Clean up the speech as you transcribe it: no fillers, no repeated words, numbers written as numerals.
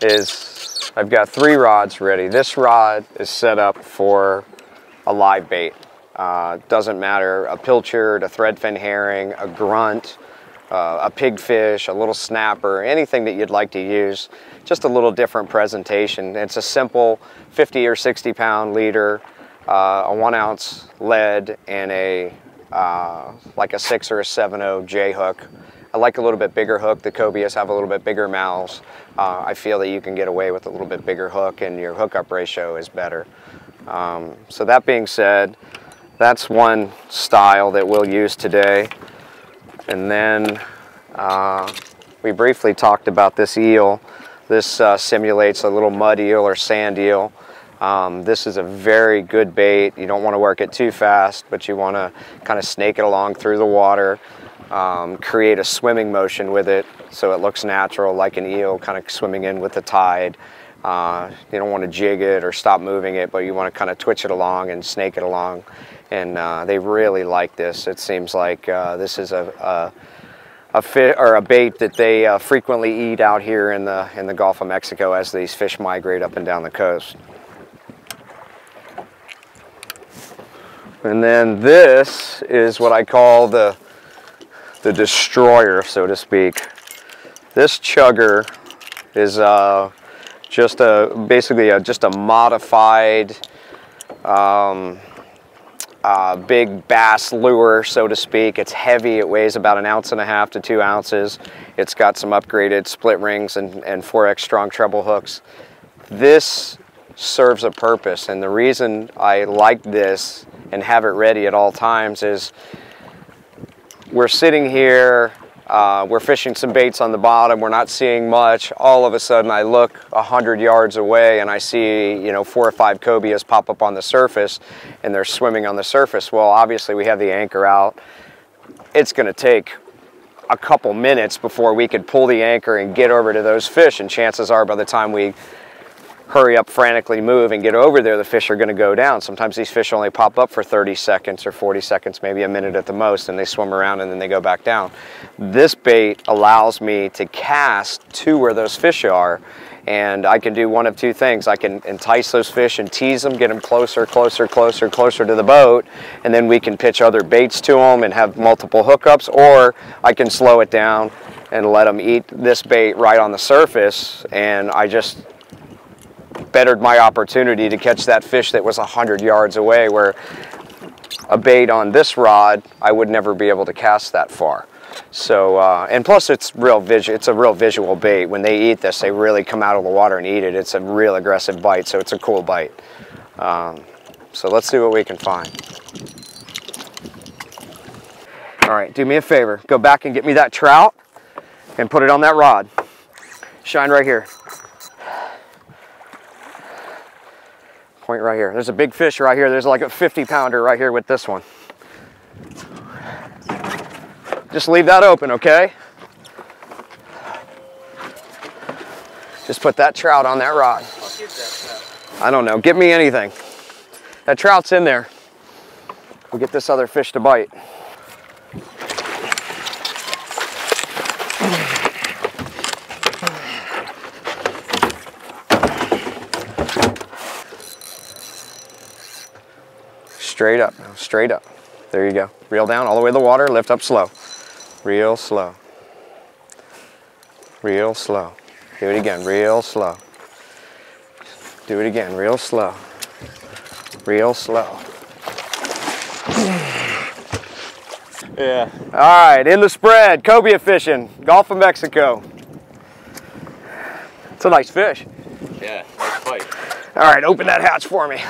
is I've got 3 rods ready. This rod is set up for a live bait. Doesn't matter, a pilchard, a threadfin herring, a grunt, a pigfish, a little snapper, anything that you'd like to use. Just a little different presentation. It's a simple 50 or 60 pound leader, a 1 ounce lead, and a like a 6 or a 7/0 J hook. I like a little bit bigger hook. The cobias have a little bit bigger mouths. I feel that you can get away with a little bit bigger hook and your hookup ratio is better. So that being said, that's one style that we'll use today. And then we briefly talked about this eel. This simulates a little mud eel or sand eel. This is a very good bait. You don't want to work it too fast, but you want to kind of snake it along through the water, create a swimming motion with it so it looks natural, like an eel kind of swimming in with the tide. You don't want to jig it or stop moving it, but you want to kind of twitch it along and snake it along. And they really like this. It seems like this is a bait that they frequently eat out here in the Gulf of Mexico as these fish migrate up and down the coast. And then this is what I call the destroyer, so to speak. This chugger is just basically just a modified big bass lure, so to speak. It's heavy. It weighs about 1.5 ounces to 2 ounces. It's got some upgraded split rings and 4X strong treble hooks. This serves a purpose, and the reason I like this and have it ready at all times is we're sitting here, we're fishing some baits on the bottom, we're not seeing much. All of a sudden I look 100 yards away and I see, you know, 4 or 5 cobias pop up on the surface and they're swimming on the surface. Well, obviously we have the anchor out. It's going to take a couple minutes before we could pull the anchor and get over to those fish, and chances are by the time we hurry up, frantically move and get over there, the fish are going to go down. Sometimes these fish only pop up for 30 seconds or 40 seconds, maybe a minute at the most, and they swim around and then they go back down. This bait allows me to cast to where those fish are, and I can do one of 2 things. I can entice those fish and tease them, get them closer, closer, closer, closer to the boat, and then we can pitch other baits to them and have multiple hookups, or I can slow it down and let them eat this bait right on the surface, and I just bettered my opportunity to catch that fish that was 100 yards away, where a bait on this rod I would never be able to cast that far. So and plus it's a real visual bait. When they eat this, they really come out of the water and eat it. It's a real aggressive bite, so it's a cool bite. So let's see what we can find. All right, do me a favor, go back and get me that trout and put it on that rod. Shine right here. Point right here. There's a big fish right here. There's like a 50-pounder right here with this one. Just leave that open, okay? Just put that trout on that rod. I'll get that trout. I don't know. Get me anything. That trout's in there. We'll get this other fish to bite. Straight up, straight up. There you go. Reel down all the way to the water, lift up slow. Real slow. Real slow. Do it again, real slow. Do it again, real slow. Real slow. Yeah. All right, in the spread, cobia fishing, Gulf of Mexico. It's a nice fish. Yeah, nice fight. All right, open that hatch for me.